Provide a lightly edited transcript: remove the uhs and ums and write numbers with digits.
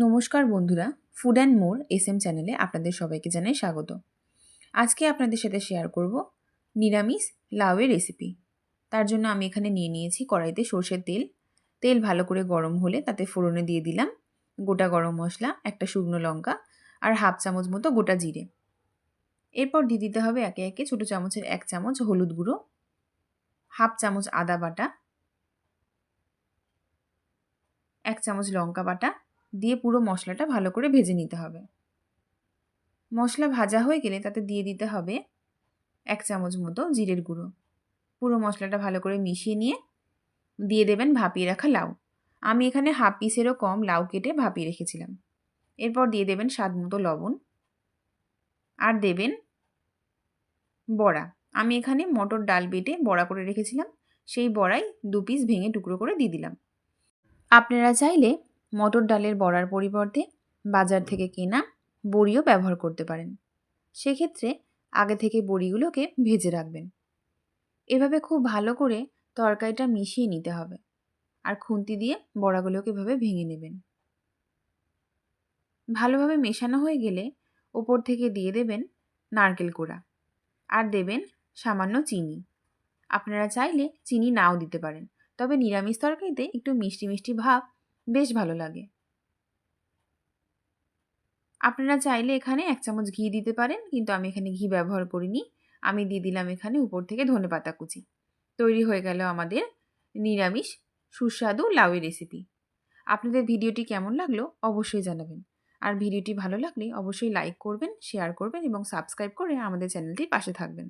নমস্কার বন্ধুরা, food and more SM চ্যানেলে আপনাদের সবাইকে জানাই স্বাগত। আজকে আপনাদের সাথে শেয়ার করব নিরামিষ লাউয়ের রেসিপি। তার জন্য আমি এখানে নিয়ে নিয়েছি কড়াইতে সর্ষের তেল। তেল ভালো করে গরম হলে তাতে ফোড়নে দিয়ে দিলাম গোটা গরম মশলা, একটা শুকনো লঙ্কা আর হাফ চামচ মতো গোটা জিরে। এরপর দিয়ে দিতে হবে একে একে ছোটো চামচের 1 চামচ হলুদ গুঁড়ো, হাফ চামচ আদা বাটা, 1 চামচ লঙ্কা বাটা দিয়ে পুরো মশলাটা ভালো করে ভেজে নিতে হবে। মশলা ভাজা হয়ে গেলে তাতে দিয়ে দিতে হবে 1 চামচ মতো জিরের গুঁড়ো। পুরো মশলাটা ভালো করে মিশিয়ে নিয়ে দিয়ে দেবেন ভাপিয়ে রাখা লাউ। আমি এখানে হাফ পিসেরও কম লাউ কেটে ভাপিয়ে রেখেছিলাম। এরপর দিয়ে দেবেন স্বাদ মতো লবণ আর দেবেন বড়া। আমি এখানে মটর ডাল বেটে বড়া করে রেখেছিলাম, সেই বড়াই 2 পিস ভেঙে টুকরো করে দিয়ে দিলাম। আপনারা চাইলে মটর ডালের বড়ার পরিবর্তে বাজার থেকে কেনা বড়িও ব্যবহার করতে পারেন। সেক্ষেত্রে আগে থেকে বড়িগুলোকে ভেজে রাখবেন। এভাবে খুব ভালো করে তরকারিটা মিশিয়ে নিতে হবে আর খুন্তি দিয়ে বড়াগুলোকে এভাবে ভেঙে নেবেন। ভালোভাবে মেশানো হয়ে গেলে ওপর থেকে দিয়ে দেবেন নারকেল কোড়া আর দেবেন সামান্য চিনি। আপনারা চাইলে চিনি নাও দিতে পারেন, তবে নিরামিষ তরকারিতে একটু মিষ্টি মিষ্টি ভাব বেশ ভালো লাগে। আপনারা চাইলে এখানে 1 চামচ ঘি দিতে পারেন, কিন্তু আমি এখানে ঘি ব্যবহার করিনি। আমি দিয়ে দিলাম এখানে উপর থেকে ধনেপাতা কুচি। তৈরি হয়ে গেল আমাদের নিরামিষ সুস্বাদু লাউয়ের রেসিপি। আপনাদের ভিডিওটি কেমন লাগলো অবশ্যই জানাবেন। আর ভিডিওটি ভালো লাগলে অবশ্যই লাইক করবেন, শেয়ার করবেন এবং সাবস্ক্রাইব করে আমাদের চ্যানেলটির পাশে থাকবেন।